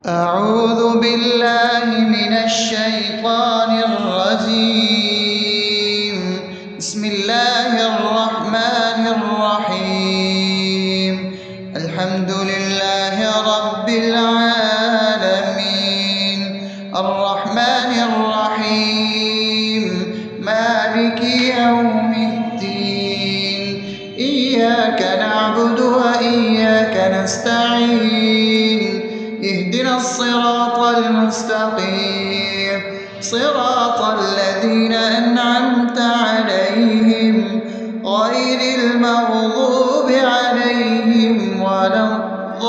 أعوذ بالله من الشيطان الرجيم. بسم الله الرحمن الرحيم. الحمد لله رب العالمين، الرحمن الرحيم، مالك يوم الدين. إياك نعبد وإياك نستعين. اهدنا الصراط المستقيم، صراط الذين أنعمت عليهم غير المغضوب عليهم ولا الضالين.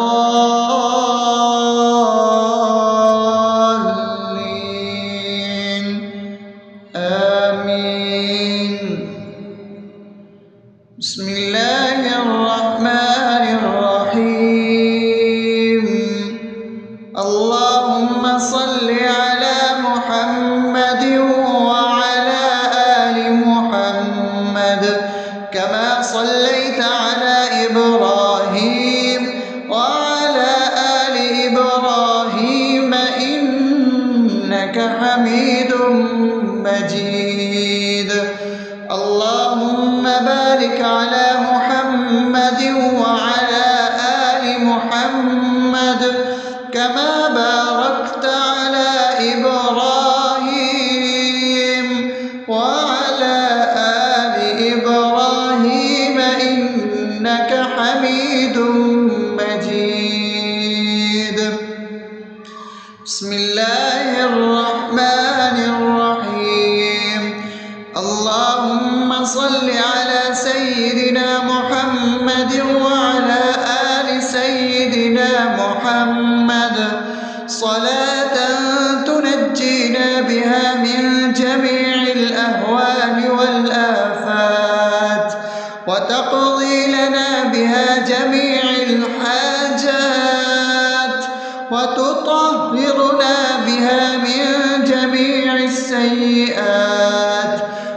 آمين. بسم الله الرحمن الرحيم. اللهم صل على محمد وعلى آل محمد كما صليت على إبراهيم وعلى آل إبراهيم إنك حميد مجيد. اللهم بارك على محمد وعلى آل محمد كما باركت على إبراهيم وعلى آل إبراهيم إنك حميد مجيد. بسم الله الرحمن الرحيم. اللهم صل على سيدنا محمد وعلى آل سيدنا محمد صلاة تنجينا بها من جميع الأهوال والآفات وتقضي لنا بها جميع الحاجات وتطهرنا بها من جميع السيئات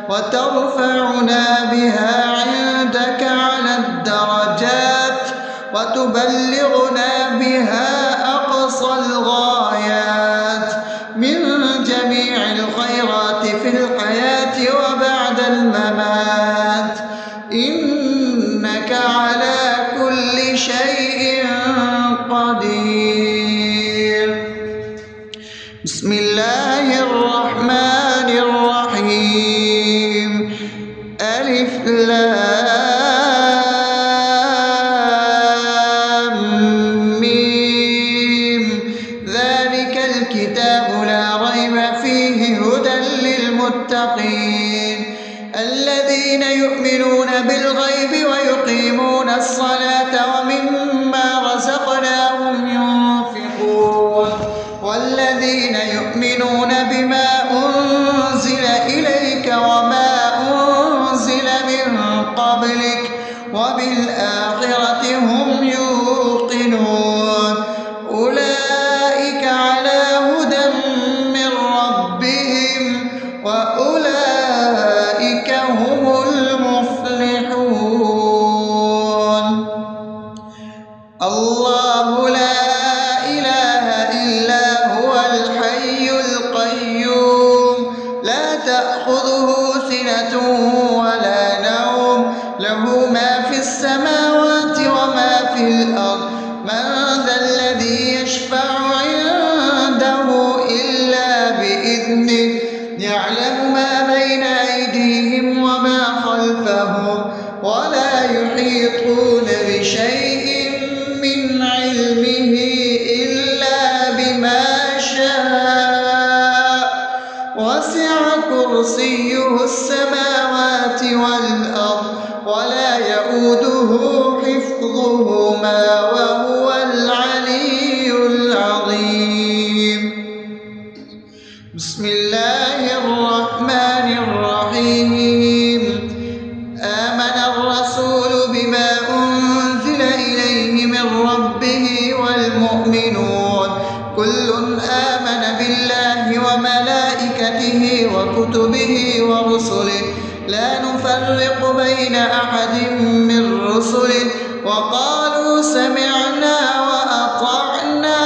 وترفعنا بها عندك على الدرجات وتبلغنا بها أقصى الغايات من جميع الخيرات في الحياة وبعد الممات، إنك على كل شيء قدير. بسم الله الرحمن الرحيم. ألف لام ميم. ذلك الكتاب لا ريب فيه هدى للمتقين الذين يؤمنون بالغيب ويقيمون الصلاة ومما رزقناهم ينفقون والذين يؤمنون بما أنزل إليك وما أنزل من قبلك وبالآخرة هم يوقنون أولئك على هدى من ربهم وأولئك هم المفلحون. الله لا إله إلا هو الحي القيوم لا تأخذه سنة ولا نوم له ما في السماوات وما في الأرض. من ذا الذي يشفع عنده إلا بإذنه يعلم ما بين أيديهم وما خلفهم ولا يحيطون بشيء من علمه إلا بما شاء وسع كرسيه السماوات والأرض ولا يؤوده حفظهما وهو العلي العظيم. بسم الله الرحمن الرحيم. آمن الرسول بما أنزل إليه من ربه والمؤمنون كل آمن بالله وملائكته وكتبه ورسله لا نفرق بين أحد من رسله وقالوا سمعنا وأطعنا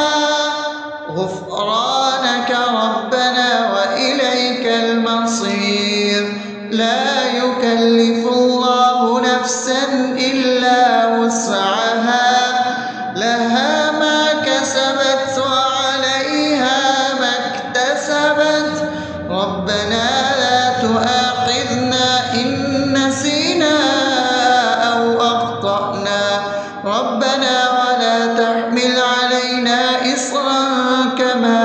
إصرا كما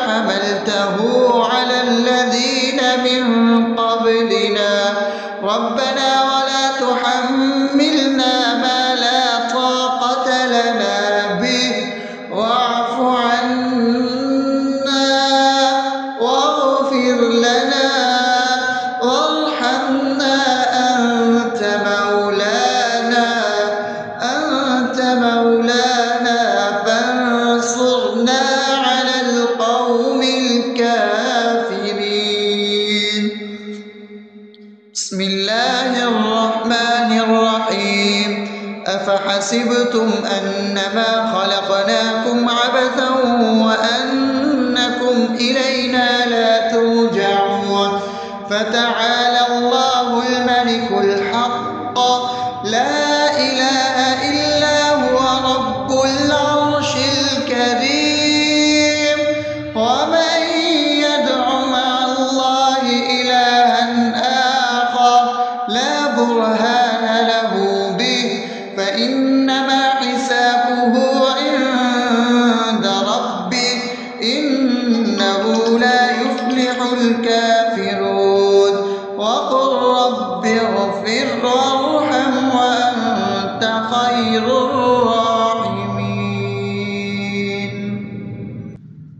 حملته على الذين من قبلنا ربنا ولا تحملنا ما لا طاقة لنا به واعف عنا واغفر لنا وارحمنا أنت مولانا فانصرنا على القوم الكافرين. بسم الله الرحمن الرحيم أفحسبتم أنما خلقناكم عبثا وأنكم إلينا لا ترجعون فتعالى الله الملك الحق لا إله إلا هو رب العرش الكريم ومن يدع مع الله إلها آخر لا برهان له به فإنما حسابه عند ربه إنه لا يفلح الكافرون وقل رب اغفر وارحم وأنت خير الراحمين.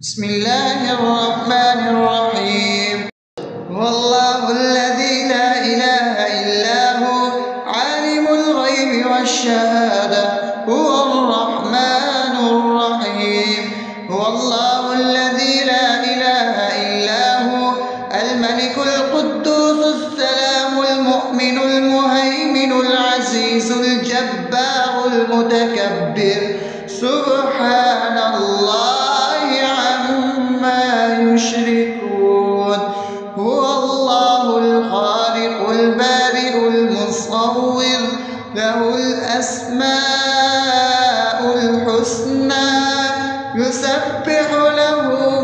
بسم الله الرحمن الرحيم هو الله الذي لا إله إلا هو عالم الغيب والشهادة هو الرحمن الرحيم هو الله الذي لا إله إلا هو الملك القدوس السلام المؤمن المهيمن العزيز الجبار المتكبر سبحان الله عما يشركون هو الله الخالق البارئ المصور له الأسماء الحسنى يسبح له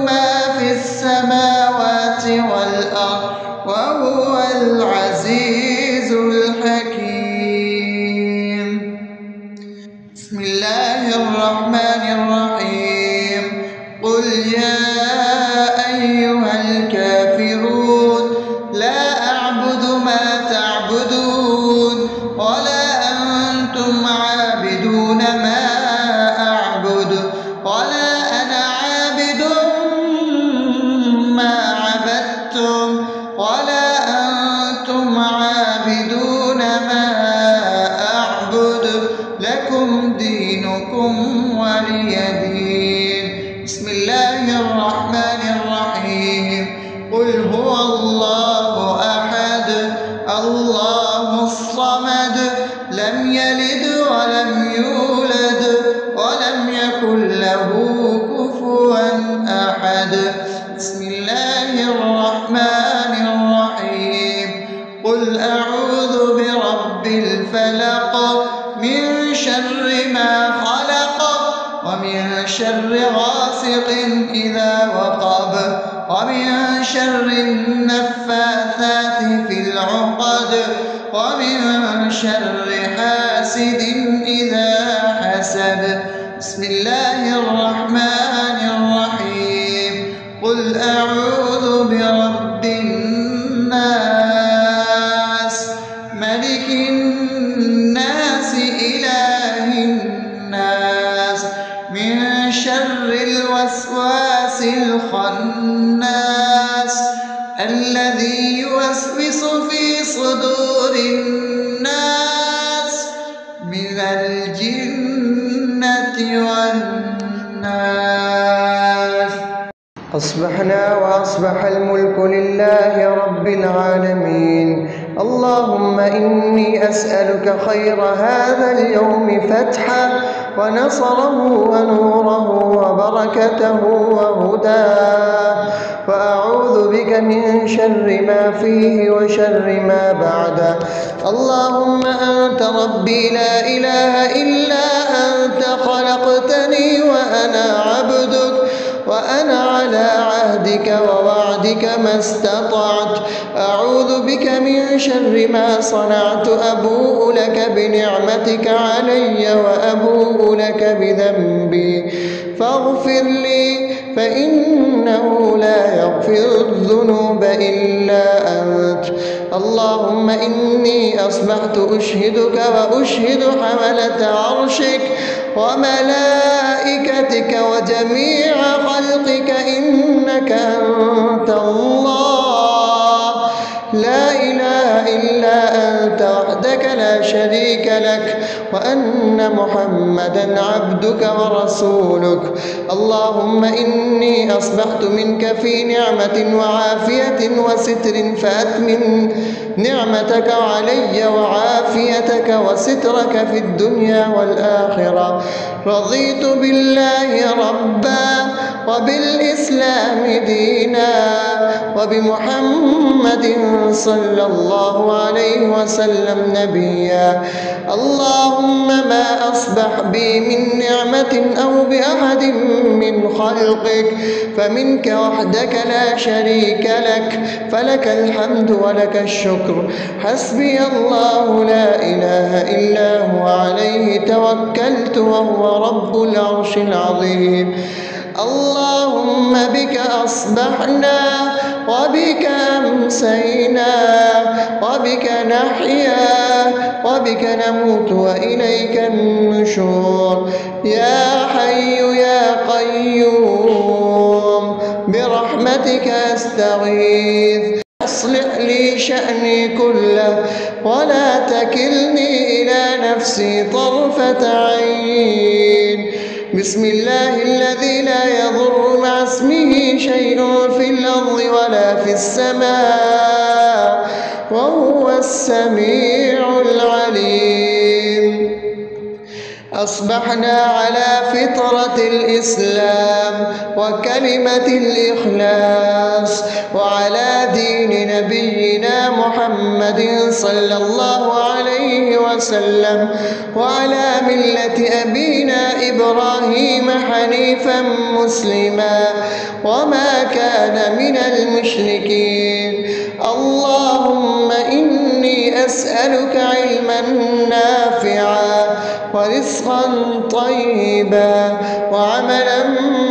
ما في السماوات والأرض وهو العزيز الحكيم. بسم الله الرحمن الرحيم قل يا أيها الكافرون لا أعبد ما تعبدون ولا أنتم عابدون ما أعبد ولا أنا عابد ما عبدتم ولا أنتم عابدون ما أعبد لكم دينكم ولي دين. بسم الله الرحمن الرحيم قل هو الله أحد الله الصمد لم يلد ولم يولد ولم يكن له كفوا أحد. بسم الله الرحمن الرحيم قل أعوذ برب الفلق من شر ما خلق ومن شر غاسق إذا وقب ومن شر النفاثات في العقد ومن شر حاسد إذا حسد. بسم الله الرحمن الرحيم قل أعوذ برب الناس ملك الناس إله الناس من شر الوسواس الخناس الذي يوسوس في صدور الناس من الجنة والناس. أصبحنا وأصبح الملك لله رب العالمين. اللهم إني أسألك خير هذا اليوم فتحه ونصره ونوره وبركته وهداه وأعوذ بك من شر ما فيه وشر ما بعده. اللهم أنت ربي لا إله إلا أنت خلقتني وأنا عبدك وأنا على عهدك ووعدك مرضاتك ما استطعت، أعوذ بك من شر ما صنعت، أبوء لك بنعمتك علي وأبوء لك بذنبي فاغفر لي فإنه لا يغفر الذنوب إلا أنت. اللهم إني أصبحت أشهدك وأشهد حملة عرشك وملائكتك وجميع خلقك إنك أنت الله لا إله إلا أنت وحدك لا شريك لك، وأن محمدا عبدك ورسولك. اللهم إني أصبحت منك في نعمة وعافية وستر فأتمم نعمتك علي وعافيتك وسترك في الدنيا والآخرة. رضيت بالله ربا وبالإسلام دينا وبمحمد صلى الله عليه وسلم نبيا. اللهم ما أصبح بي من نعمة أو بأحد من خلقك فمنك وحدك لا شريك لك، فلك الحمد ولك الشكر. حسبي الله لا إله إلا هو عليه توكلت وهو رب العرش العظيم. اللهم بك أصبحنا وبك أمسينا وبك نحيا وبك نموت وإليك النشور. يا حي يا قيوم برحمتك أستغيث، أصلح لي شأني كله ولا تكلني إلى نفسي طرفة عين. بسم الله الذي لا يضر مع اسمه شيء في الأرض ولا في السماء وهو السميع العليم. أصبحنا على فطرة الإسلام وكلمة الإخلاص وعلى دين نبينا محمد صلى الله عليه وسلم وعلى ملة أبينا إبراهيم حنيفا مسلما وما كان من المشركين. اللهم إني أسألك علما نافعا ورزقا طيبا وعملا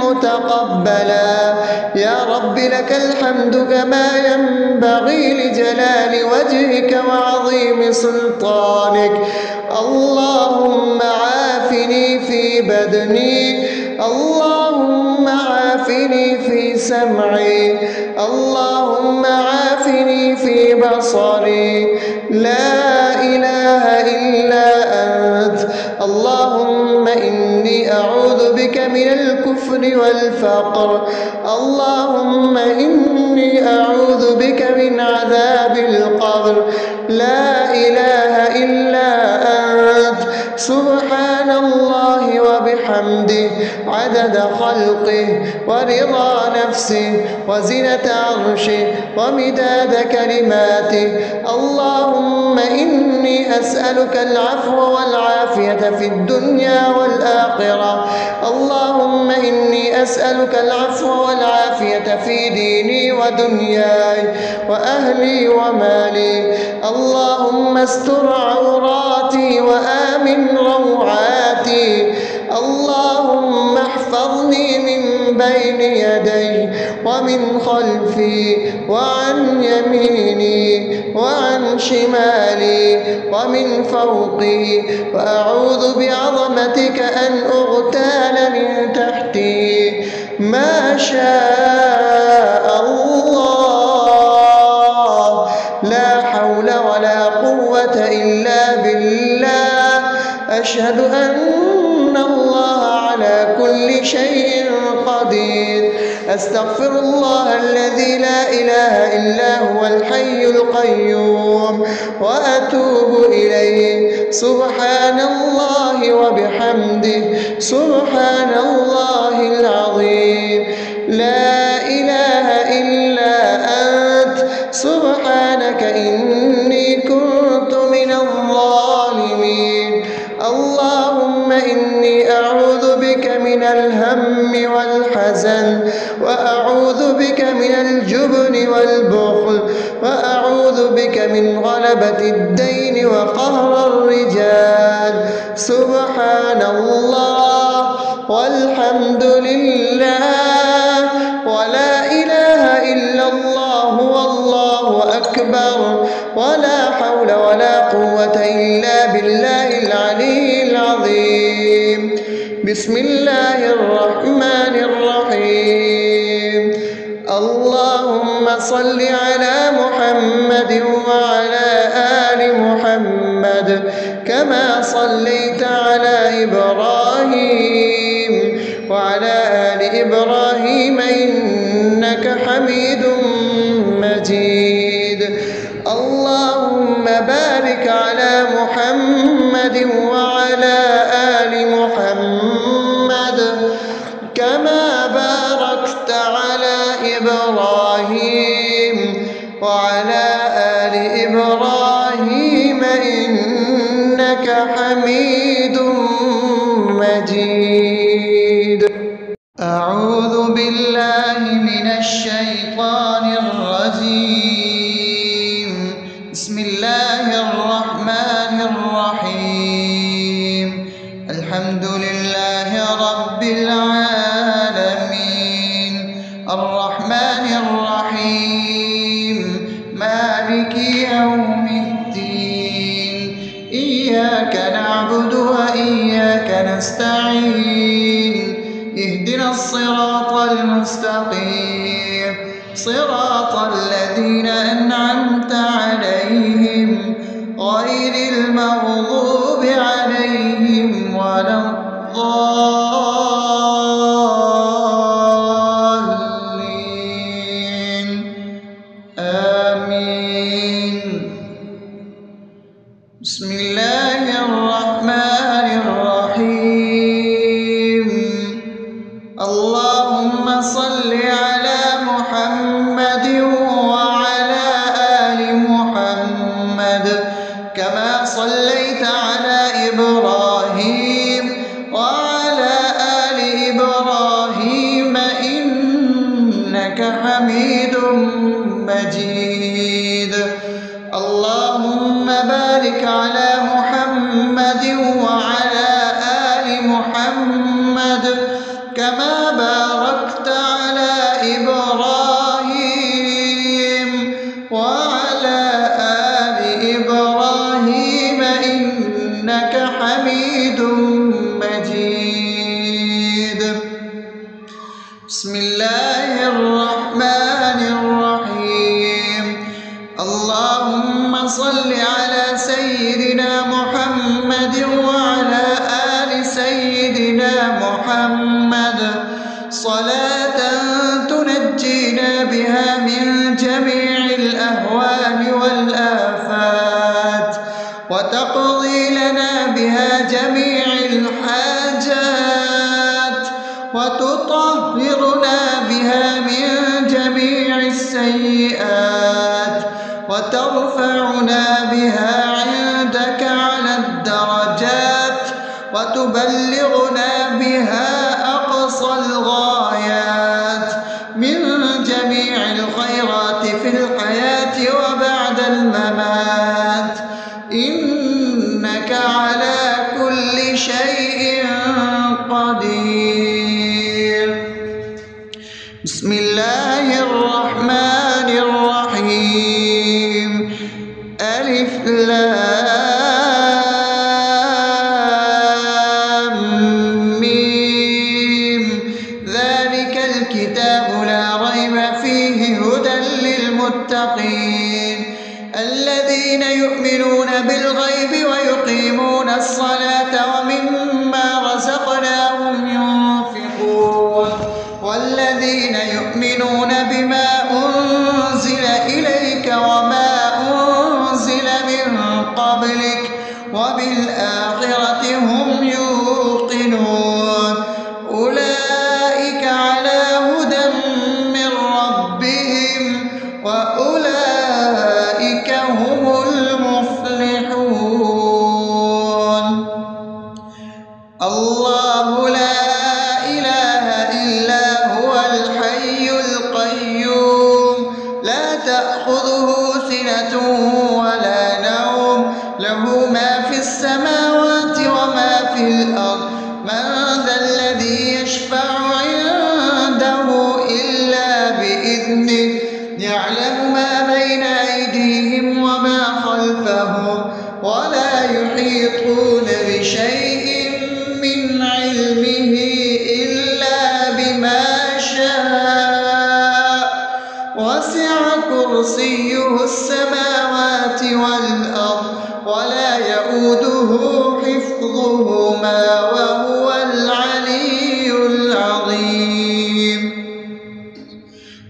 متقبلا. يا رب لك الحمد كما ينبغي لجلال وجهك وعظيم سلطانك. اللهم عافني في بدني، اللهم عافني في سمعي، اللهم عافني في بصري. لا إله إلا أنت. اللهم إني أعوذ بك من الكفر والفقر. اللهم إني أعوذ بك من عذاب القبر. لا إله إلا أنت. سبحان الله وبحمده عدد خلقه ورضا نفسه وزنة عرشه ومداد كلماته. اللهم إني أسألك العفو والعافية في الدنيا والآخرة. اللهم إني أسألك العفو والعافية في ديني ودنياي وأهلي ومالي. اللهم استر عوراتي وآمن روعاتي. اللهم احفظني من بين يدي ومن خلفي وعن يميني وعن شمالي ومن فوقي، وأعوذ بعظمتك أن أغتال من تحتي. ما شاء الله، لا حول ولا قوة إلا بالله. أشهد أن الله على كل شيء قدير. أستغفر الله الذي لا إله إلا هو الحي القيوم وأتوب إليه. سبحان الله وبحمده سبحان الله العظيم. لا إله إلا أنت. سبحانك إني كنت من الظالمين. اللهم إني أعوذ بك من من الهم والحزن، وأعوذ بك من الجبن والبخل، وأعوذ بك من غلبة الدين وقهر الرجال. سبحان الله والحمد لله ولا إله إلا الله والله أكبر، ولا حول ولا قوة إلا بالله العلي العظيم. بسم الله الرحمن الرحيم. اللهم صل على محمد وعلى آل محمد كما صليت على إبراهيم وعلى آل إبراهيم إنك حميد مجيد. اللهم بارك على محمد وعلى آل محمد كما باركت على إبراهيم وعلى آل إبراهيم إنك حميد مجيد. أعوذ بالله من الشيطان الرجيم. بسم الله الرحمن الرحيم. الحمد لله رب العالمين الرحمن الرحيم مالك يوم الدين. إياك نعبد وإياك نستعين. اهدنا الصراط المستقيم صراط الذين أنعمت عليهم غير المغضوب عليهم ولا الضالين. آمين. بسم الله الرحمن الرحيم. اللهم صل على محمد وعلى آل محمد كما صليت على إبراهيم وعلى آل إبراهيم إنك حميد مجيد. اللهم بارك على محمد وعلى آل محمد كما باركت على إبراهيم وعلى آل إبراهيم إنك حميد مجيد. بسم الله الرحمن الرحيم. اللهم صل على سيدنا محمد وعلى آل سيدنا محمد صلاة تنجينا بها من جميع الأهوال والآفات وتقضي لنا بها جميع الحاجات وتطهرنا بها من جميع السيئات وترفعنا بها عندك على الدرجات وتبلغنا بها أقصى الغايات من جميع الخيرات في الحياة وبعد الممات إنك على كل شيء قدير. بسم الله الرحمن الرحيم. ألف لام ميم. ذلك الكتاب لا ريب فيه هدى للمتقين الذين يؤمنون بالغيب ويقيمون الصلاة ومما رزقناهم ينفقون والذين يؤمنون بما أنزل إليك وما أنزل من قبلك وبالآخرة هم يوقنون أولئك على هدى من ربهم وأولئك هم المفلحون. الله لا يشفع عنده إلا بإذنه يعلم ما بين أيديهم وما خلفهم ولا يحيطون بشيء من علمه إلا بما شاء وسع كرسيه السماوات والأرض ولا يئوده حفظهما وهو العلي العظيم.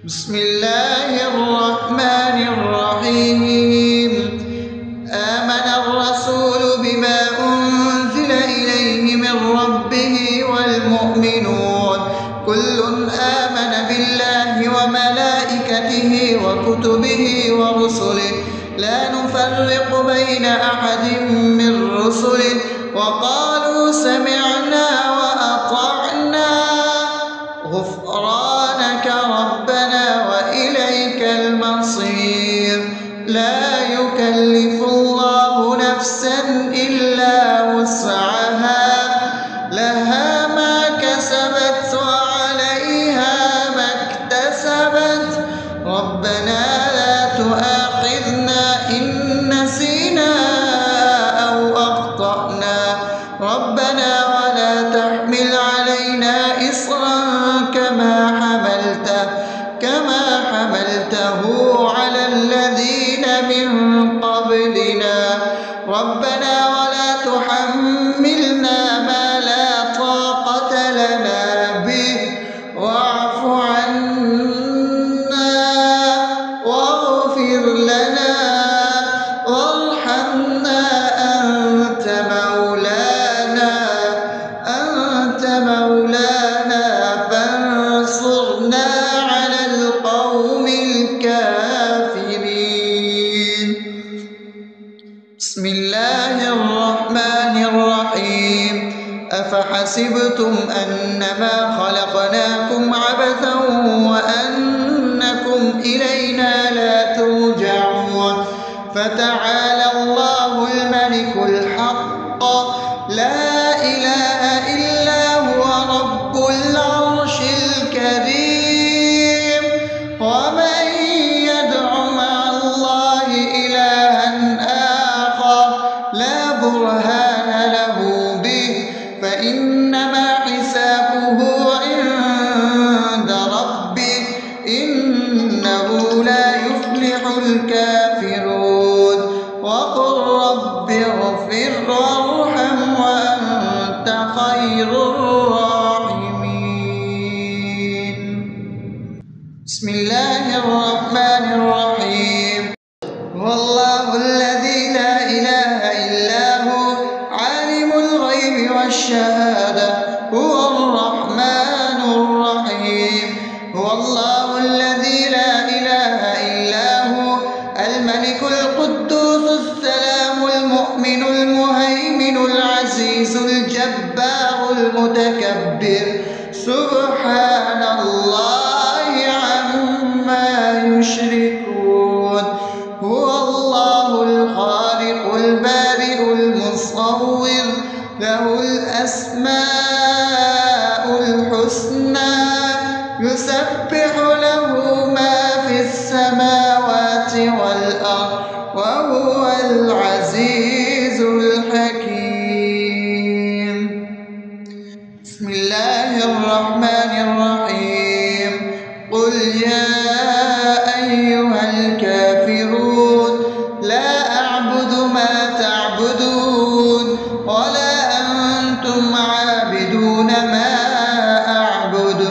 بسم الله الرحمن الرحيم. آمن الرسول بما أنزل إليه من ربه والمؤمنون كل آمن بالله وملائكته وكتبه ورسله لا نفرق بين أحد من رسله وقالوا سمعنا وأطعنا غفرانك ربنا وإليك المصير. لا يكلف الله نفسا إلا وسعها لها ما كسبت وعليها ما اكتسبت ربنا لا تؤاخذنا إن نسينا أو أخطأنا ربنا ولا تحمل علينا إصرا كما حملته على الذين من قبلنا ربنا ولا تحملنا ما لا طاقة لنا به واعف عنا واغفر لنا وارحمنا أنت مولانا فانصرنا على القوم الكافرين. بسم الله الرحمن الرحيم. أفحسبتم أنما خلقناكم عبثا وأنكم إلينا لا ترجعون فتعالى الله الملك الحق لا إله إلا هو رب العرش الكريم. ومن يدع مع الله إلها آخر لا برهان له به فإنما حسابه عند ربه إنه لا يفلح الكافرون. وقل رب اغفر وارحم وأنت خير الراحمين. بسم الله الرحمن الرحيم. هو الله الذي لا إله إلا هو عالم الغيب والشهادة هو الرحمن الرحيم. هو الله الذي لا إله إلا هو الملك القدوس السلام المؤمن المهيمن العزيز الجبار المتكبر سبحان الله عما يشركون. هو الله الخالق البارئ المصور له الأسماء الحسنى يسبح له ما في السماوات والأرض وهو العزيز الحكيم. بسم الله الرحمن الرحيم. قل يا أيها الكافرون لا أعبد ما تعبدون ولا أنتم عابدون ما أعبد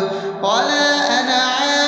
ولا أنا عابد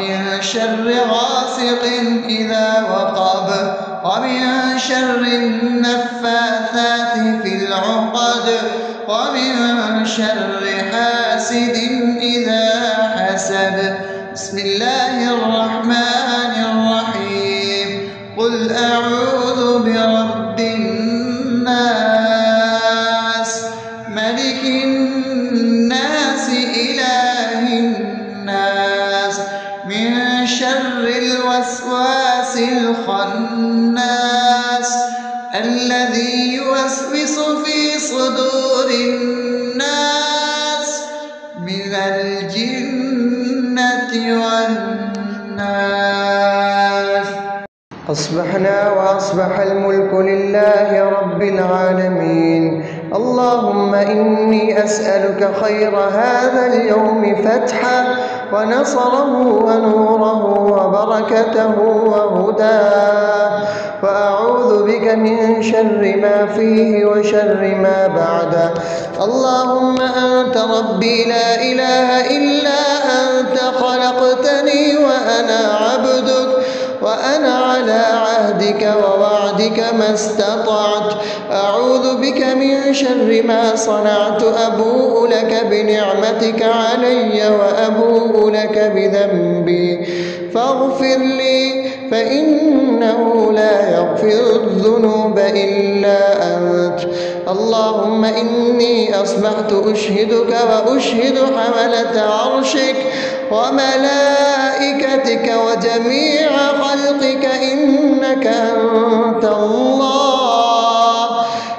ومن شر غاسق إذا وقب ومن شر النفاثات في العقد ومن شر حاسد إذا حسد. بسم الله الرحمن الرحيم. قل أعوذ برب الناس ملك الناس إله الناس من شر الوسواس الخناس الذي يوسوس في صدور الناس من الجنة والناس. أصبحنا وأصبح الملك لله رب العالمين. اللهم إني أسألك خير هذا اليوم فتحه ونصره ونوره وبركته وهداه، وأعوذ بك من شر ما فيه وشر ما بعده. اللهم أنت ربي لا إله إلا أنت، خلقتني وأنا عبدك وأنا على عهدك ووعدك ما استطعت. أعوذ بك من شر ما صنعت، أبوء لك بنعمتك علي وأبوء لك بذنبي فاغفر لي، فإنه لا يغفر الذنوب إلا أنت. اللهم إني أصبحت أشهدك وأشهد حملة عرشك وملائكتك وجميع خلقك إنك أنت الله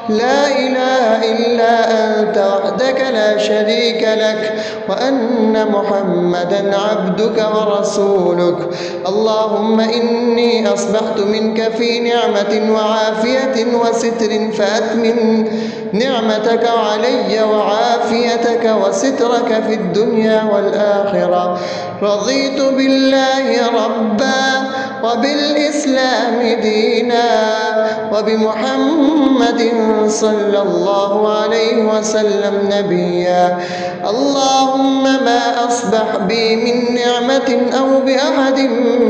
لا إله إلا أنت وحدك لا شريك لك، وأن محمدا عبدك ورسولك. اللهم إني أصبحت منك في نعمة وعافية وستر، فأتمم نعمتك علي وعافيتك وسترك في الدنيا والآخرة. رضيت بالله ربا وبالإسلام دينا وبمحمد صلى الله عليه وسلم نبيا. اللهم ما أصبح بي من نعمة أو بأحد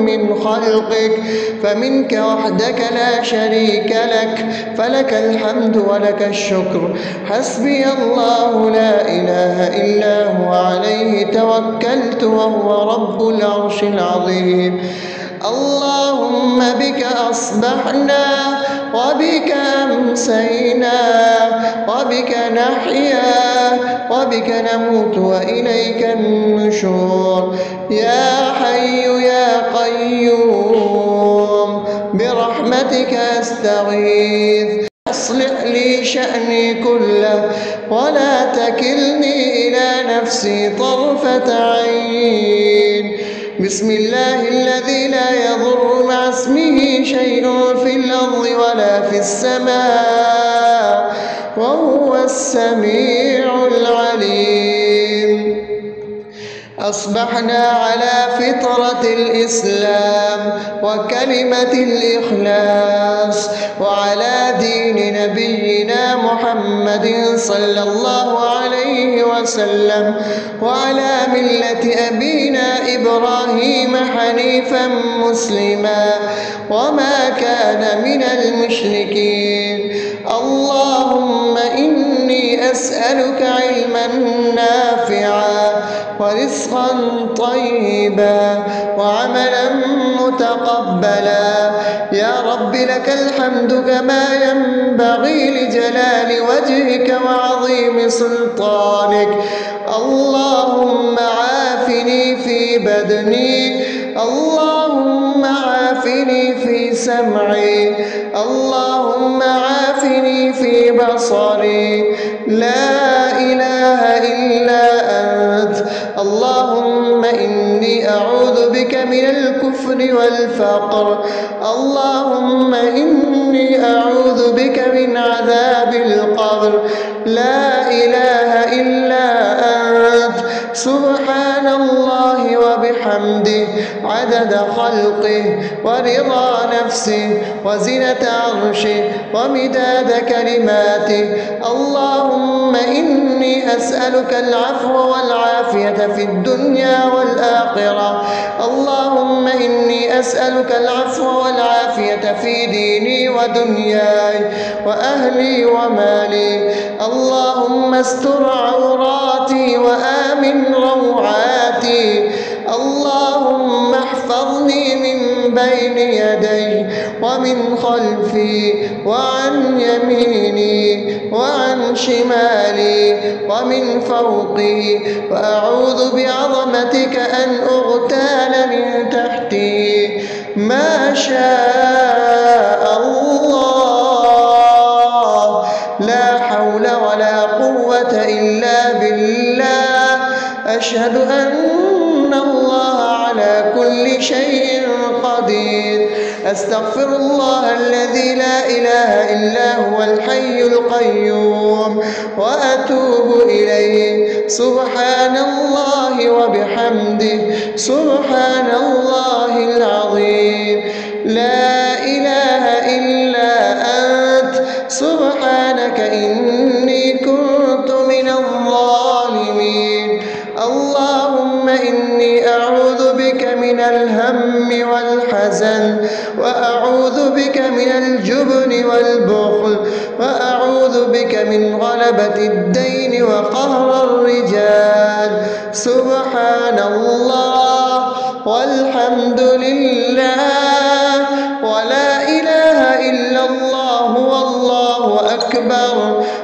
من خلقك فمنك وحدك لا شريك لك، فلك الحمد ولك الشكر. حسبي الله لا إله إلا هو عليه توكلت وهو رب العرش العظيم. اللهم بك أصبحنا وبك أمسينا وبك نحيا وبك نموت وإليك النشور. يا حي يا قيوم برحمتك أستغيث، أصلح لي شأني كله ولا تكلني إلى نفسي طرفة عين. بسم الله الذي لا يضر مع اسمه شيء في الأرض ولا في السماء وهو السميع العليم. أصبحنا على فطرة الإسلام وكلمة الإخلاص وعلى دين نبينا محمد صلى الله عليه وسلم وعلى ملة أبينا إبراهيم حنيفا مسلما وما كان من المشركين. اللهم إني أسألك علما نافعا ورزقا طيبا وعملا متقبلا. يا رب لك الحمد كما ينبغي لجلال وجهك وعظيم سلطانك. اللهم عافني في بدني، اللهم عافني في سمعي، اللهم عافني في بصري. لا إله إلا أنت. اللهم إني أعوذ بك من الكفر والفقر. اللهم إني أعوذ بك من عذاب القبر. لا إله إلا أنت. سبحان الله وبحمده عبده عدد خلقه ورضا نفسه وزنة عرشه ومداد كلماته. اللهم إني أسألك العفو والعافية في الدنيا والآخرة. اللهم إني أسألك العفو والعافية في ديني ودنياي وأهلي ومالي. اللهم استر عوراتي وآمن روعاتي. اللهم احفظني من بين يدي ومن خلفي وعن يميني وعن شمالي ومن فوقي، وأعوذ بعظمتك أن أغتال من تحتي. ما شاء الله، لا حول ولا قوة إلا بالله. أشهد أن الله على كل شيء قدير. أستغفر الله الذي لا إله إلا هو الحي القيوم وأتوب إليه. سبحان الله وبحمده، سبحان الله العظيم. لا إله إلا أنت، سبحانك إني كنت من الظالمين. اللهم إني أعوذ بك من الهم والحزن، وأعوذ بك من الجبن والبخل، وأعوذ بك من غلبة الدين وقهر الرجال. سبحان الله والحمد لله ولا إله إلا الله والله أكبر،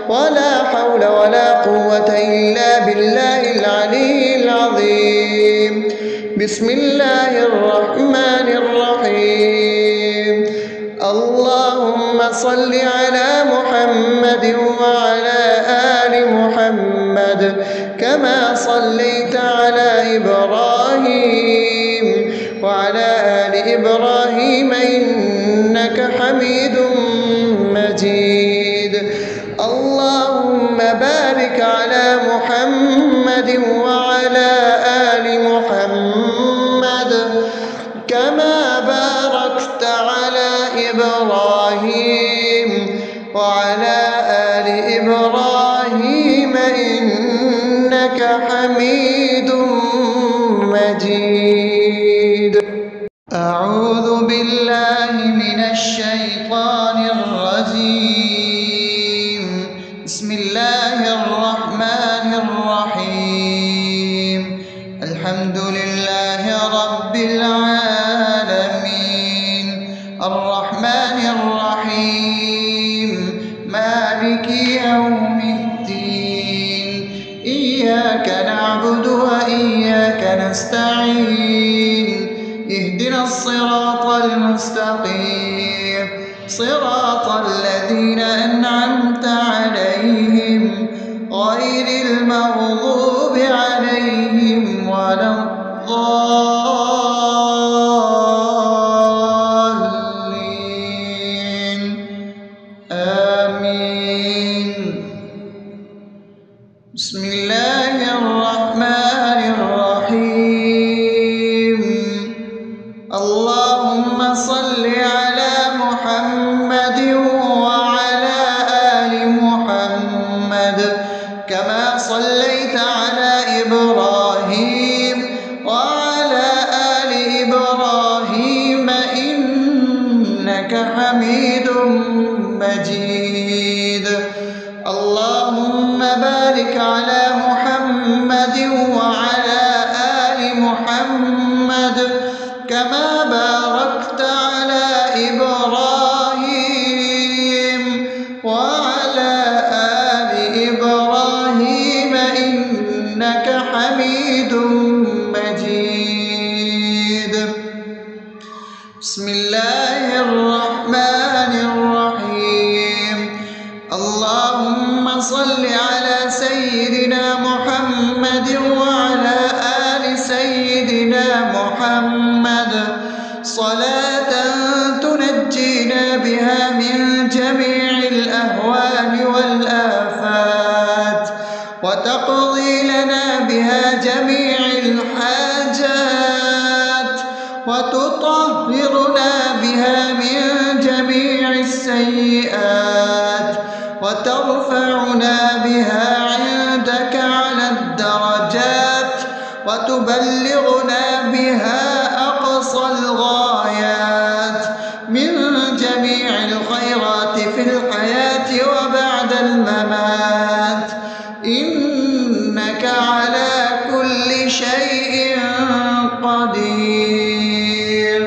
ولا حول ولا قوة إلا بالله العلي العظيم. بسم الله الرحمن الرحيم. اللهم صل على محمد وعلى آل محمد كما صليت على إبراهيم وعلى آل إبراهيم إنك حميد مجيد. اللهم بارك على محمد وعلى آل محمد كما باركت على إبراهيم وعلى آل إبراهيم إنك حميد مجيد. أعوذ بالله من الشيطان الرجيم. بسم الله الرحمن الرحيم. الحمد لله رب العالمين، الرحمن الرحيم، مالك يوم الدين. إياك نعبد وإياك نستعين. اهدنا الصراط المستقيم، صراط الذين أنعمت عليهم غير المغضوب عليهم ولا الضالين. آمين. بسم الله الرحمن الرحيم. اللهم صل على محمد وعلى آل محمد كما صليت على إبراهيم وعلى آل إبراهيم إنك حميد مجيد. اللهم بارك على محمد وعلى آل محمد كما باركت على إبراهيم وعلى آل إبراهيم إنك حميد مجيد. بسم الله الرحمن الرحيم. اللهم صل على سيدنا محمد وعلى آل سيدنا محمد صلاة تنجينا بها من جميع الأهوال والآفات وتقضي لنا بها جميع الحاجات وتطهرنا بها من جميع السيئات وترفعنا بها عندك على الدرجات وتبلغنا بها أقصى الغايات من جميع الخيرات في الحياة وبعد الممات، إنك على كل شيء قدير.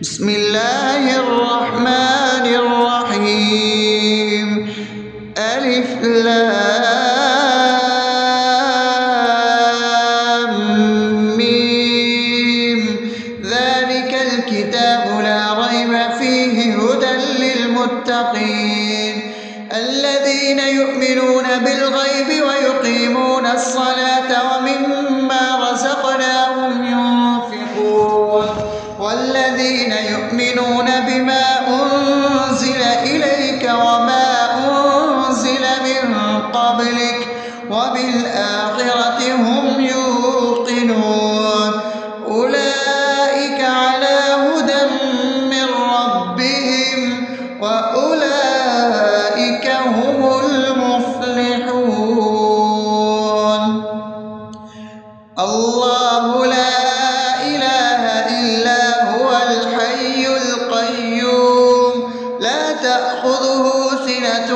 بسم الله الرحمن الرحيم. ألف لام ميم. ذلك الكتاب لا ريب فيه هدى للمتقين الذين يؤمنون بالغيب ويقيمون الصلاة ومما رزقناهم ينفقون والذين يؤمنون بما أنزل إليك وما أنزل من قبلك وبالآخرة هم يوقنون أولئك على هدى من ربهم وأولئك هم المفلحون. الله لا إله إلا هو الحي القيوم لا تأخذه سنة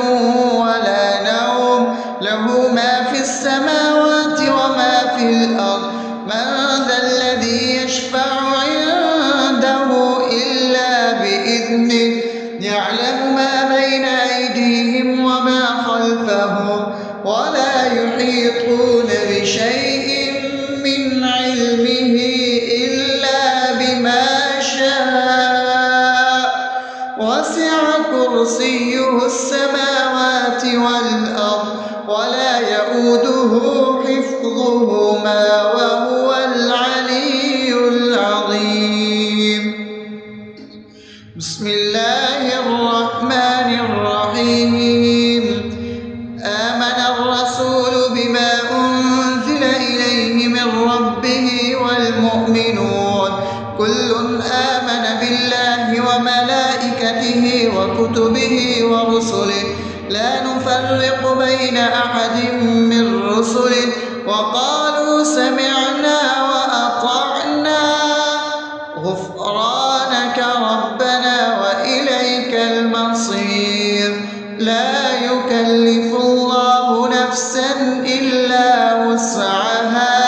ولا نوم له ما في السماوات وما في الأرض من ذا الذي يشفع عنده إلا بإذنه يعلم ما بين أيديهم وما خلفهم ولا يحيطون بشيء من علمه إلا بما شاء وسع كرسيه السماوات والأرض ولا يؤوده حفظهما وهو العلي العظيم. بسم الله الرحمن الرحيم. آمن الرسول بما أنزل إليه من ربه والمؤمنون كل آمن بالله وملائكته وكتبه ورسله لا نفرق بين أحد من رسله وقالوا سمعنا وأطعنا غفرانك ربنا وإليك المصير. لا يكلف الله نفسا إلا وسعها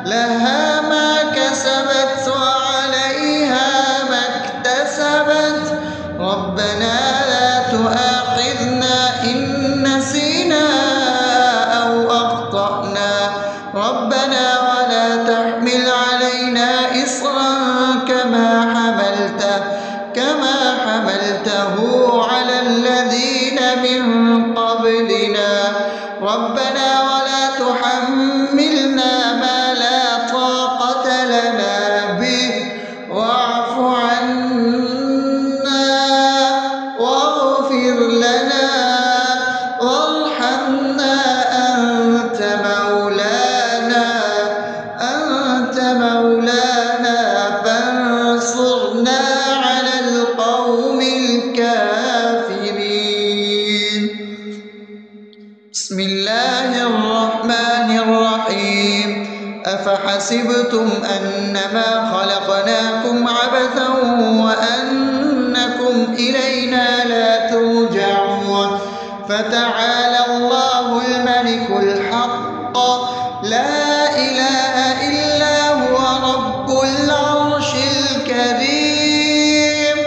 لها ما كسبت وعليها ما اكتسبت ربنا لا تؤاخذنا إن نسينا أو أخطأنا ربنا ولا تحمل علينا إصرا كما حملته على الذين من قبلنا ربنا ولا تحملنا ما لا طاقة لنا به واعف عنا واغفر لنا وارحمنا أنت مولانا فانصرنا على القوم الكافرين. بسم الله الرحمن الرحيم. أفحسبتم أنما خلقناكم عبثا وأنكم إلينا لا ترجعون فتعالى الله الملك الحق لا إله إلا هو رب العرش الكريم.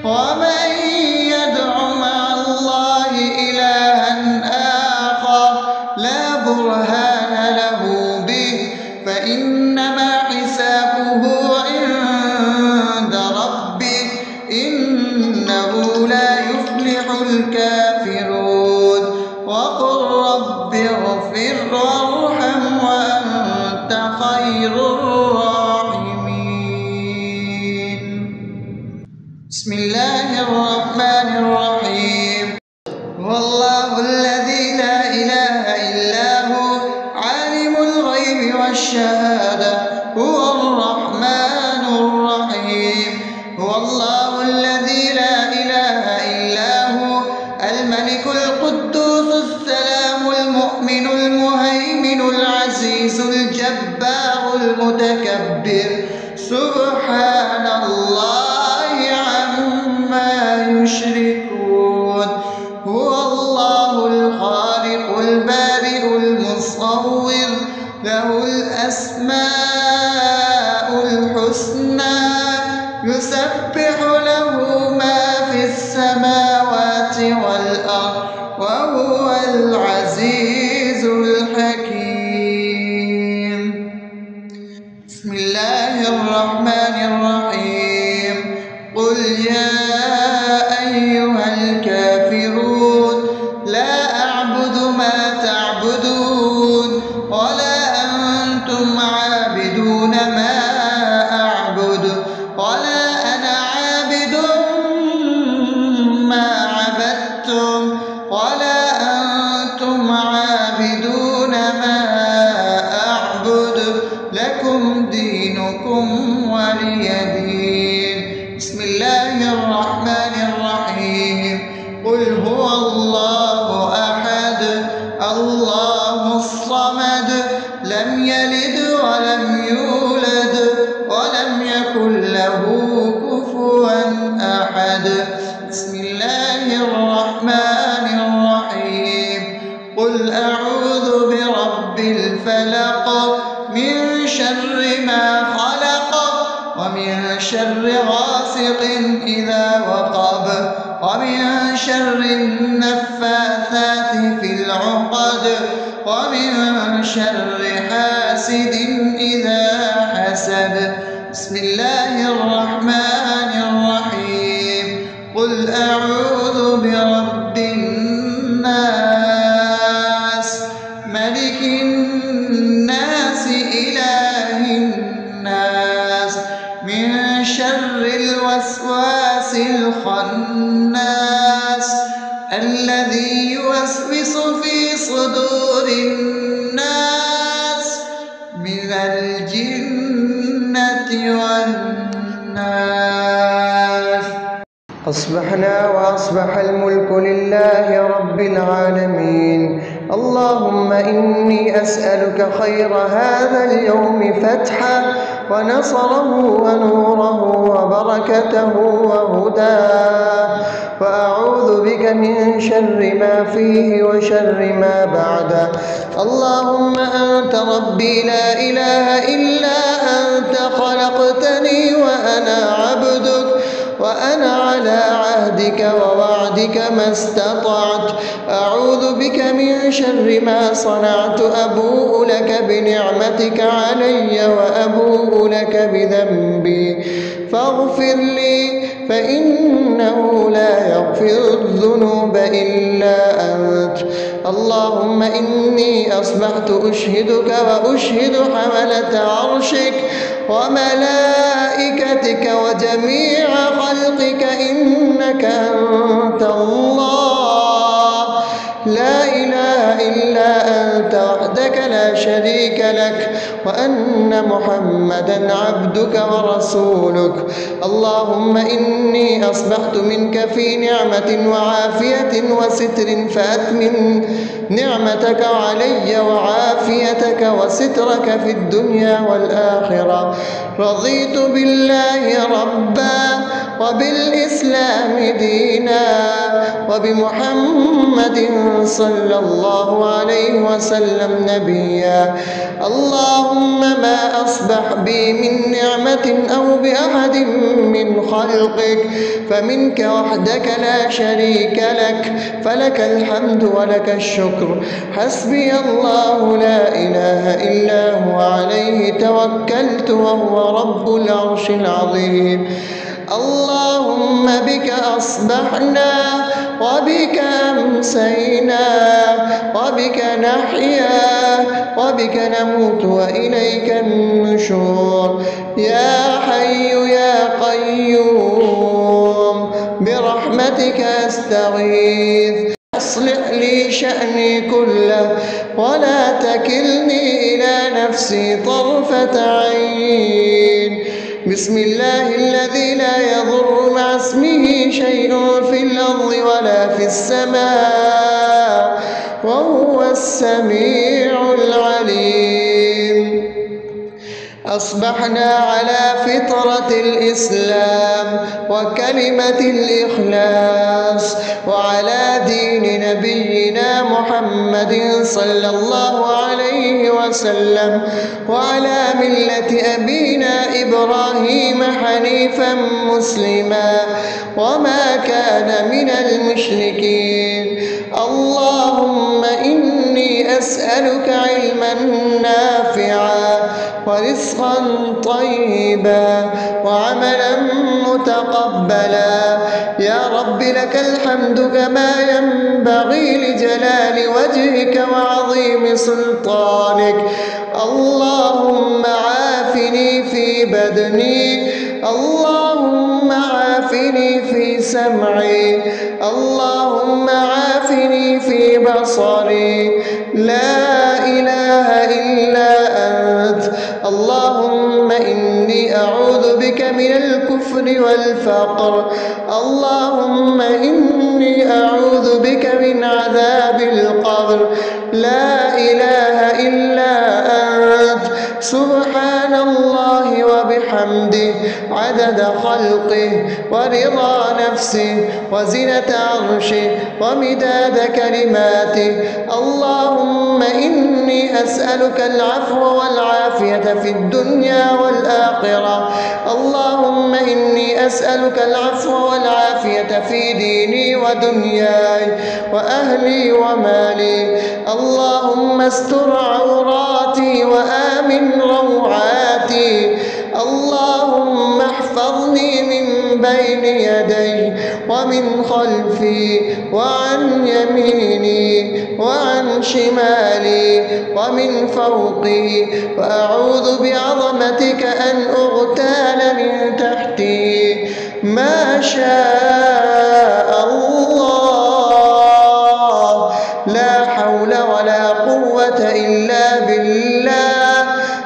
ومن يدع مع الله إلها آخر لا برهان له به فإنما حسابه عند ربه إنه لا يفلح الكافرون. وقل رب اغفر وارحم وأنت خير الراحمين. بسم الله الرحمن الرحيم. والله الذي لا إله إلا هو عالم الغيب والشهادة هو الرحمن سبحان الله عما يشركون هو الله الخالق البارئ المصور له الأسماء الحسنى يسبح له ما في السماوات والأرض وهو العزيز الحكيم. بسم الله الرحمن الرحيم. قل يا أيها الكافرون لا أعبد ما تعبدون ولا أنتم عابدون ما أعبد ولا أنا عابد ما عبدتم ولا أنتم عابدون ما أعبد لكم دينكم ولي دين. بسم الله الرحمن الرحيم. قل هو الله أحد الله الصمد لم يلد ولم يولد ولم يكن له كفوا أحد. بسم الله الرحمن الرحيم. قل أعوذ برب الفلق من شر ما خلق ومن شر غاسق إذا وقب ومن شر النفاثات في العقد ومن شر حاسد إذا حسد. بسم الله الرحمن الرحيم. قل أعوذ برب الناس ملك الناس إله الناس من شر الوسواس الخناس الذي يوسوس في صدور الناس من الجنة والناس. أصبحنا وأصبح الملك لله رب العالمين. اللهم إني أسألك خير هذا اليوم فتحه ونصره ونوره وبركته وهداه وأعوذ بك من شر ما فيه وشر ما بعده. اللهم أنت ربي لا إله إلا أنت خلقتني وأنا عبدك وأنا على عهدك ووعدك ما استطعت. أعوذ بك من شر ما صنعت. أبوء لك بنعمتك علي وأبوء لك بذنبي فاغفر لي فإنه لا يغفر الذنوب إلا أنت. اللهم إني أصبحت أشهدك وأشهد حملة عرشك وملائكتك وجميع خلقك إنك أنت الله لا إله إلا أنت وحدك لا شريك لك وأن محمدا عبدك ورسولك. اللهم إني أصبحت منك في نعمة وعافية وستر فأتمم نعمتك علي وعافيتك وسترك في الدنيا والآخرة. رضيت بالله ربا وبالإسلام دينا وبمحمد صلى الله عليه وسلم نبيا. اللهم ما أصبح بي من نعمة أو بأحد من خلقك فمنك وحدك لا شريك لك فلك الحمد ولك الشكر. حسبي الله لا إله إلا هو عليه توكلت وهو رب العرش العظيم. اللهم بك أصبحنا وبك أمسينا وبك نحيا وبك نموت وإليك النشور. يا حي يا قيوم برحمتك أستغيث أصلح لي شأني كله ولا تكلني إلى نفسي طرفة عين. بسم الله الذي لا يضر مع اسمه شيء في الأرض ولا في السماء وهو السميع العليم. أصبحنا على فطرة الإسلام وكلمة الإخلاص وعلى دين نبينا محمد صلى الله عليه وسلم وعلى ملة أبينا إبراهيم حنيفا مسلما وما كان من المشركين. اللهم إني أسألك علما نافعا ورزقا طيبا وعملا متقبلا. يا رب لك الحمد كما ينبغي لجلال وجهك وعظيم سلطانك. اللهم عافني في بدني، اللهم عافني في سمعي، اللهم عافني في بصري. لا إله إلا أنت. اللهم إني أعوذ بك من الكفر والفقر. اللهم إني أعوذ بك من عذاب القبر. لا إله إلا أنت. سبحان الله وبحمده عدد خلقه ورضا نفسه وزنة عرشه ومداد كلماته. اللهم إني أسألك العفو والعافية في الدنيا والآخرة. اللهم إني أسألك العفو والعافية في ديني ودنياي وأهلي ومالي. اللهم استر عوراتي وآمن روعاتي. اللهم احفظني من بين يدي ومن خلفي وعن يميني وعن شمالي ومن فوقي، وأعوذ بعظمتك أن أغتال من تحتي. ما شاء الله، لا حول ولا قوة إلا بالله.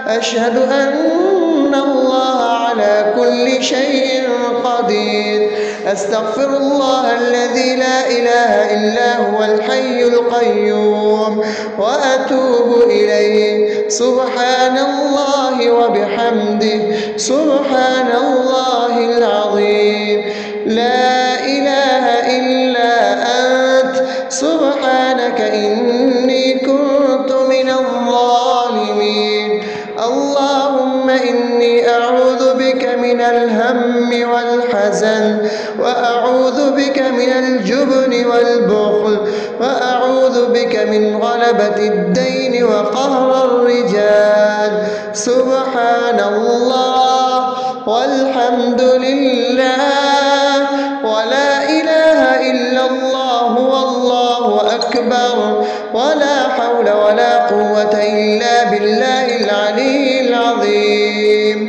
أشهد أن الله على كل شيء قدير. أستغفر الله الذي لا إله إلا هو الحي القيوم وأتوب إليه. سبحان الله وبحمده سبحان الله العظيم. لا إله إلا أنت. سبحانك إني كنت من الظالمين. اللهم إني أعوذ بك من الهم والحزن، وأعوذ بك من الجبن والبخل، وأعوذ بك من غلبة الدين وقهر الرجال. سبحان الله والحمد لله ولا إله إلا الله والله أكبر ولا حول ولا قوة إلا بالله العلي العظيم.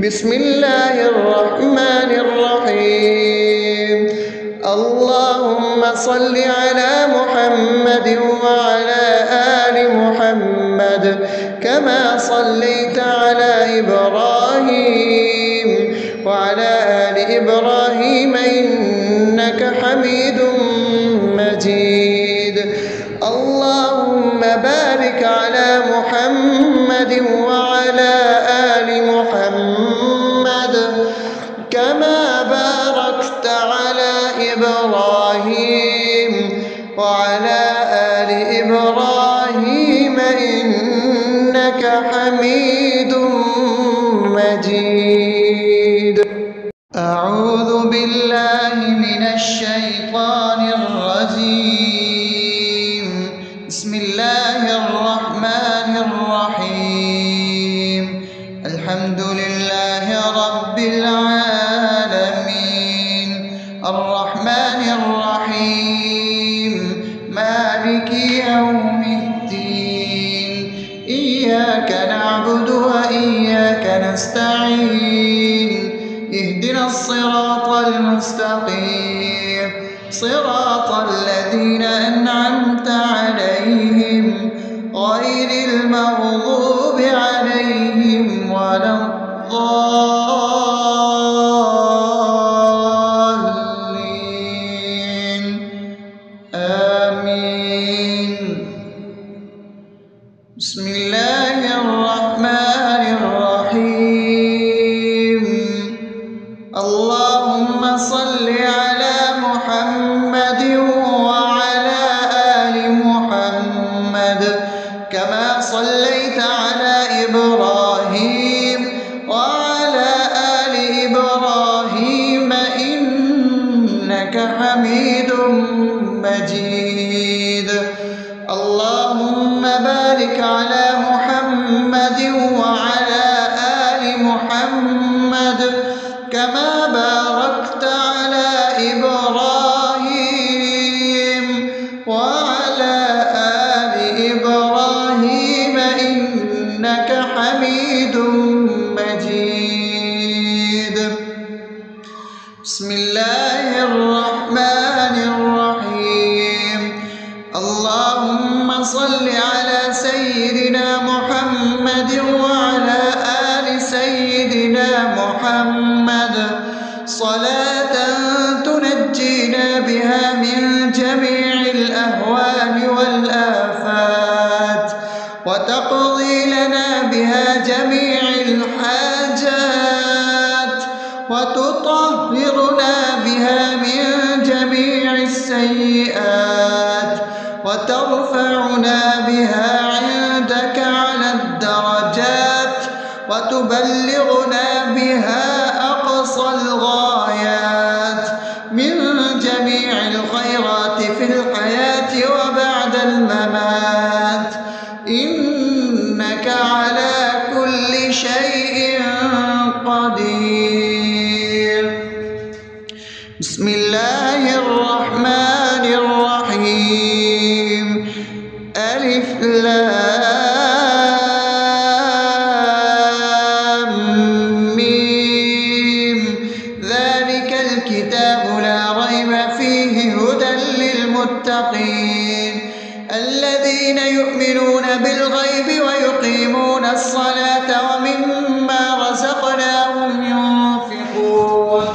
بسم الله الرحمن الرحيم. اللهم صل على محمد وعلى آل محمد كما صليت على إبراهيم وعلى آل إبراهيم إنك حميد مجيد. اللهم بارك على محمد وعلى آل محمد كما باركت على إبراهيم وعلى آل إبراهيم إنك حميد مجيد. أعوذ بالله من الشيطان الرجيم. بسم الله الرحمن الرحيم. الحمد لله رب العالمين الرحمن الرحيم مالك يوم الدين. إياك نعبد وإياك نستعين. اهدنا الصراط المستقيم صراط الذين أنعمت عليهم غير المغضوب عليهم ولا الضالين. آمين. بسم الله الرحمن الرحيم. اللهم صل على محمد وعلى آل محمد كما صليت على إبراهيم وعلى آل إبراهيم إنك حميد مجيد. اللهم بارك على محمد وعلى آل محمد كما باركت على إبراهيم وعلى آل إبراهيم إنك حميد مجيد. بسم الله الرحمن الرحيم. اللهم صل على سيدنا محمد وعلى آل سيدنا محمد صلاة تنجينا بها من جميع الأهوال والآفات وتقضي لنا بها جميع الحاجات وتطهرنا بها من جميع السيئات وترفعنا بها عندك على الدرجات وتبلغنا بها أقصى الغايات من جميع الخيرات في الحياة وبعد الممات إنك على كل شيء قدير. بسم الله الرحمن الرحيم. ألف لام ميم. ذلك الكتاب لا ريب فيه هدى للمتقين الذين يؤمنون بالغيب ويقيمون الصلاة ومما رزقناهم ينفقون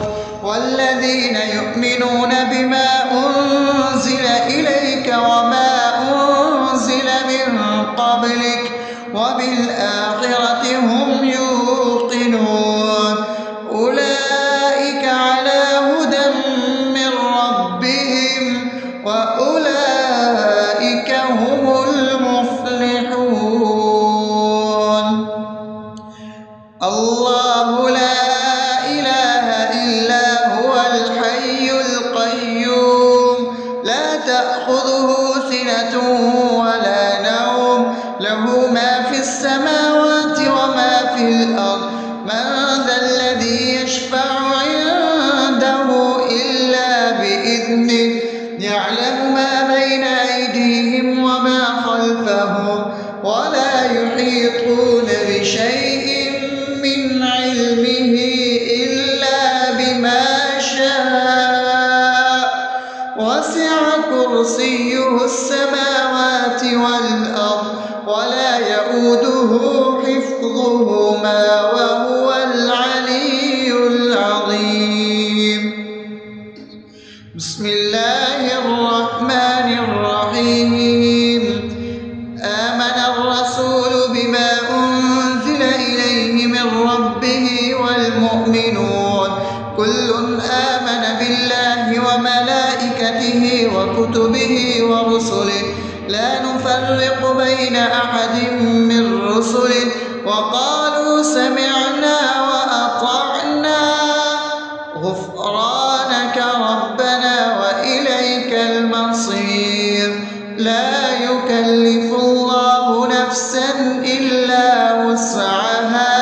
والذين يؤمنون بما أنزل إليك وما أنزل من قبلك وبالآخرة هم يوقنون أولئك على هدى من ربهم وأولئك هم المفلحون. الله لا إله إلا هو الحي القيوم لا تأخذه سنة ولا نوم له ما في السماوات وما في الأرض من ذا الذي يشفع عنده إلا بإذنه يعلم ما بين أيديهم وما خلفهم ولا يحيطون بشيء من علمه إلا بما شاء وسع كرسيه السماوات والأرض ولا يؤوده حفظهما وهو العلي العظيم. بسم الله الرحمن الرحيم. آمن الرسول بما أنزل إليه من ربه والمؤمنون كل آمن بالله وملائكته وكتبه ورسله لا نفرق بين أحد من رسله وقالوا سمعنا وأطعنا غفرانك ربنا وإليك المصير. لا يكلف الله نفسا إلا وسعها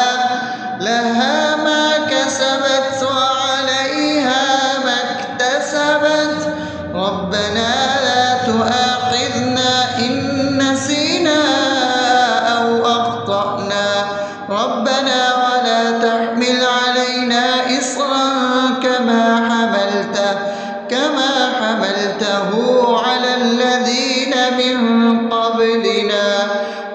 لها ما كسبت وعليها ما اكتسبت ربنا لا تؤاخذنا إن نسينا أو أخطأنا ربنا ولا تحمل علينا إصرا كما حملته على الذين من قبلنا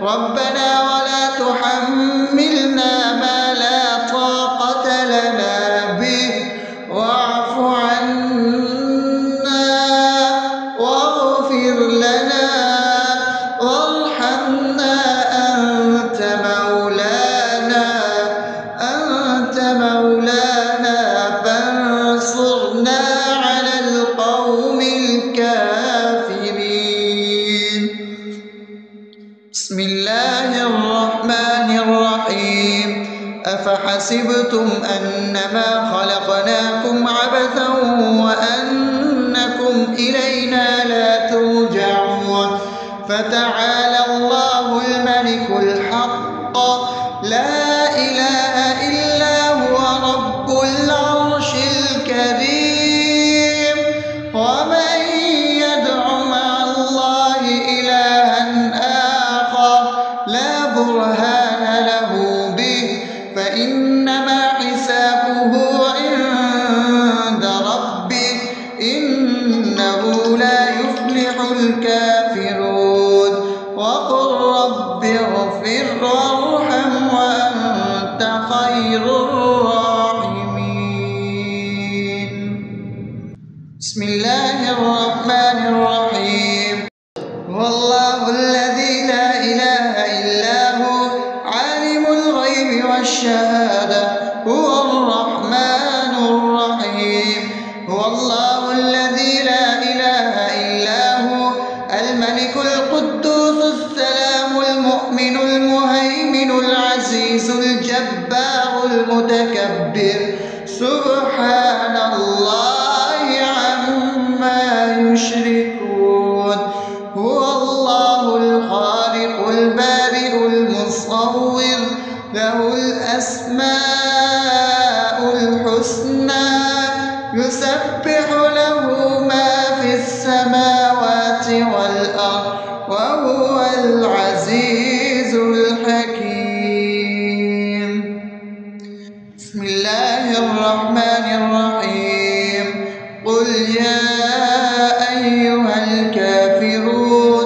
ربنا ولا تحملنا ما لا طاقة لنا به واعف عنا واغفر لنا وارحمنا أنت مولانا أفحسبتم أنما خلقناكم عبثا وأنكم إلينا لا ترجعون فتعالى الله الملك الحق لا إله إلا هو رب العرش الكريم ومن يدع مع الله إلها آخر لا برهان له به فإنما حسابه عند ربه إنه لا يفلح الكافرون وقل رب اغفر وارحم وأنت خير الراحمين. بسم الله الرحمن الرحيم. هو الله الذي لا إله إلا هو عالم الغيب والشهادة هو الرحمن الرحيم. هو الله الذي لا إله إلا هو الملك القدوس السلام المؤمن المهيمن العزيز الجبار المتكبر سبحان الله عما يشركون. هو الله الخالق البارئ المصور له الأسماء الحسنى يسبح له ما في السماوات والأرض وهو العزيز الحكيم. بسم الله الرحمن الرحيم. قل يا أيها الكافرون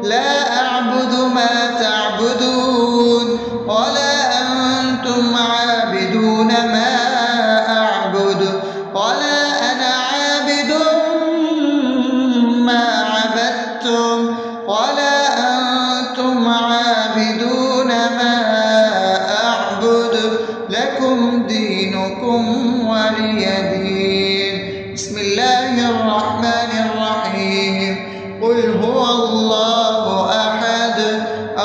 لا أعبد ما تعبدون ولا أنتم عابدون ما أعبد ولا أنا عابد ما عبدتم ولا أنتم عابدون ما أعبد لكم دينكم ولي دين. بسم الله الرحمن الرحيم. قل هو الله أحد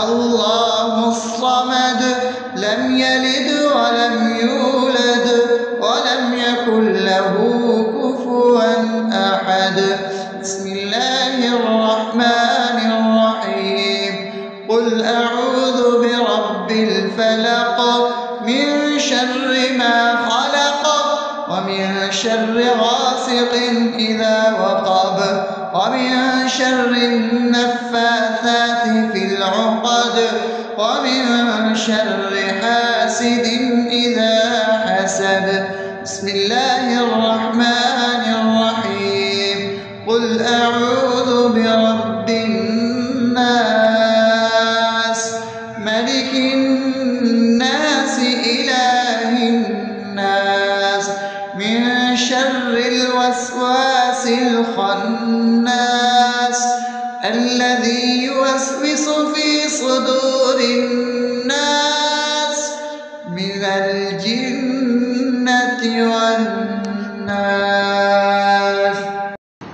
الله الصمد لم يلد ولم يولد ولم يكن له كفوا أحد. بسم الله الرحمن الرحيم. قل أعوذ برب الفلق من شر ما خلق ومن شر غاسق إذا وقب ومن شر النفاثات في العقد ومن شر حاسد إذا حسد. بسم الله الرحمن الرحيم. قل أعوذ برب الناس ملك الناس إله الناس من شر الوسواس الخناس الذي يوسوس في صدور الناس من الجنة والناس.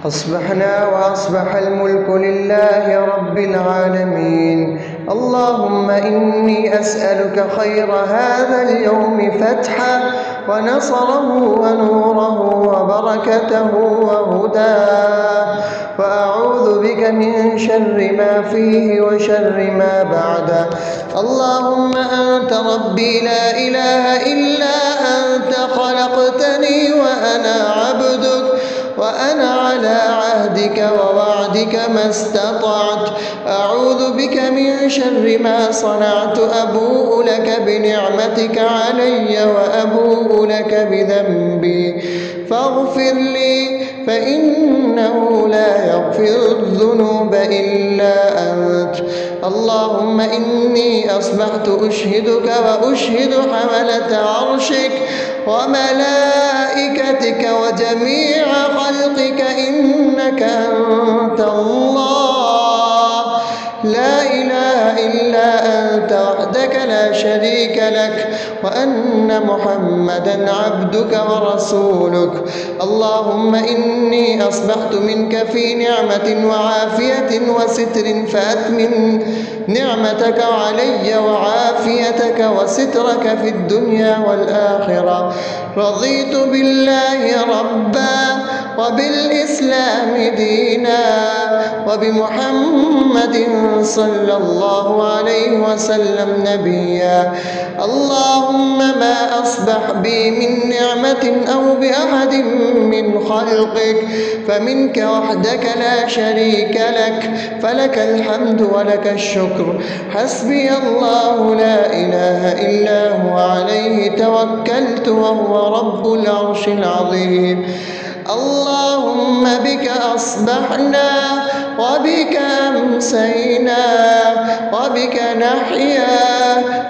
أصبحنا وأصبح الملك لله رب العالمين. اللهم إني أسألك خير هذا اليوم فتحه ونصره ونوره وبركته وهداه وأعوذ بك من شر ما فيه وشر ما بعده. اللهم أنت ربي لا إله إلا أنت خلقتني وأنا عبدك وأنا على عهدك ووعدك ما استطعت. أعوذ بك من شر ما صنعت. أبوء لك بنعمتك علي وأبوء لك بذنبي فاغفر لي فإنه لا يغفر الذنوب إلا أنت. اللهم إني أصبحت أشهدك وأشهد حملة عرشك وملائكتك وجميع خلقك إنك أنت الله لا إله إلا إلا أنت وحدك لا شريك لك وأن محمدا عبدك ورسولك. اللهم إني أصبحت منك في نعمة وعافية وستر فأتمم نعمتك علي وعافيتك وسترك في الدنيا والآخرة. رضيت بالله ربا وبالإسلام دينا وبمحمد صلى الله عليه وسلم نبيا. اللهم ما أصبح بي من نعمة أو بأحد من خلقك فمنك وحدك لا شريك لك، فلك الحمد ولك الشكر. حسبي الله لا إله إلا هو عليه توكلت وهو رب العرش العظيم. اللهم بك أصبحنا وبك أمسينا وبك نحيا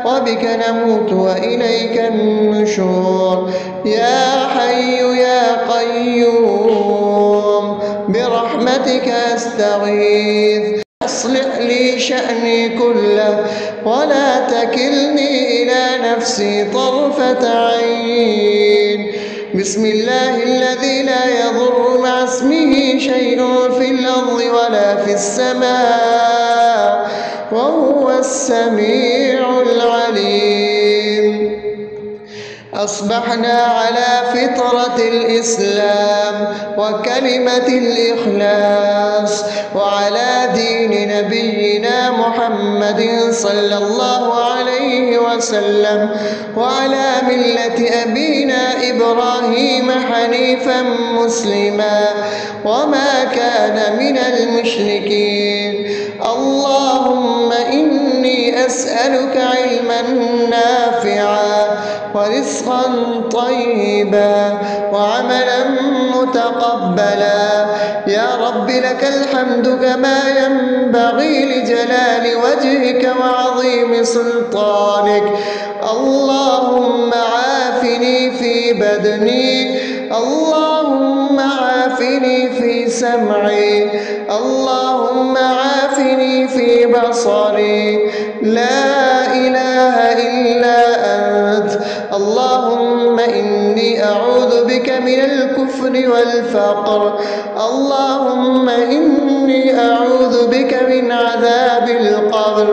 وبك نموت وإليك النشور. يا حي يا قيوم برحمتك أستغيث، أصلح لي شأني كله ولا تكلني إلى نفسي طرفة عين. بسم الله الذي لا يضر مع اسمه شيء في الأرض ولا في السماء وهو السميع العليم. أصبحنا على فطرة الإسلام وكلمة الإخلاص وعلى دين نبينا محمد صلى الله عليه وسلم وعلى ملة أبينا إبراهيم حنيفا مسلما وما كان من المشركين. اللهم إني أسألك علما نافعا ورزقا طيبا وعملا متقبلا. يا رب لك الحمد كما ينبغي لجلال وجهك وعظيم سلطانك. اللهم عافني في بدني، اللهم عافني في سمعي، اللهم عافني في بصري. لا إله إلا أنت. اللهم إني أعوذ بك من الكفر والفقر. اللهم إني أعوذ بك من عذاب القبر.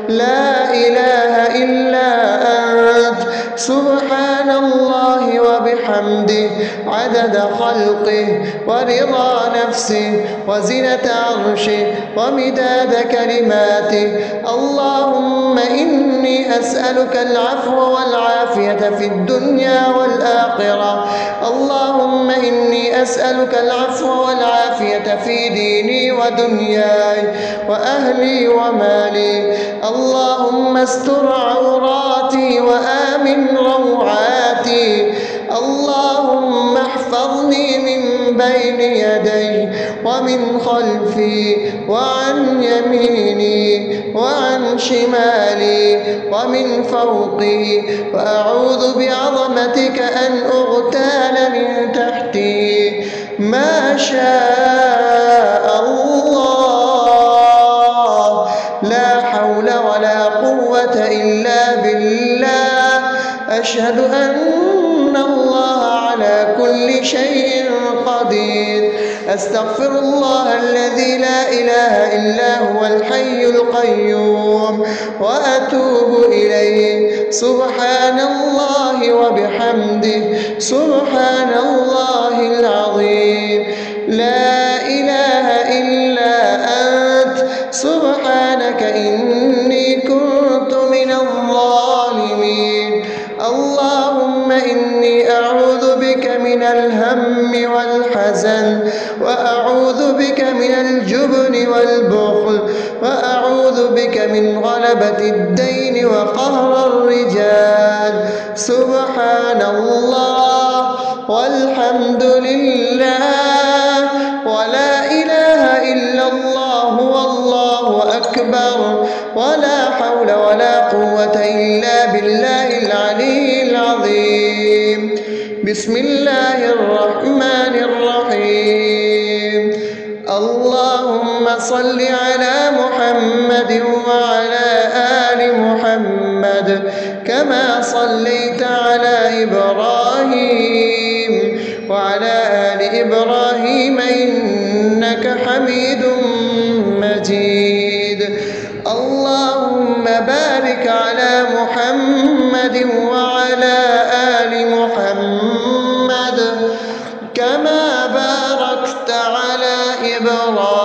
لا إله إلا أنت. سبحان الله وبحمده عدد خلقه ورضا نفسه وزنة عرشه ومداد كلماته. اللهم إني أسألك العفو والعافية في الدنيا والآخرة. اللهم إني أسألك العفو والعافية في ديني ودنياي وأهلي ومالي. اللهم استر عوراتي وآمن روعاتي. اللهم احفظني من بين يدي ومن خلفي وعن يميني وعن شمالي ومن فوقي، وأعوذ بعظمتك أن أغتال من تحتي. ما شاء الله، لا حول ولا قوة إلا بالله. أشهد أن الله على كل شيء قدير. أستغفر الله الذي لا إله إلا هو الحي القيوم وأتوب إليه. سبحان الله وبحمده سبحان الله العظيم. لا إله إلا أنت. سبحانك إني كنت من الظالمين. اللهم إني أعوذ بك من الهم والحزن، وأعوذ بك من الجبن والبخل، وأعوذ بك من غلبة الدين وقهر الرجال. سبحان الله والحمد لله ولا إله إلا الله والله أكبر ولا حول ولا قوة إلا بالله العلي العظيم. بسم الله الرحمن الرحيم. اللهم صل على محمد وعلى آله محمد كما صليت على إبراهيم وعلى آل إبراهيم إنك حميد مجيد. اللهم بارك على محمد وعلى آل محمد كما باركت على إبراهيم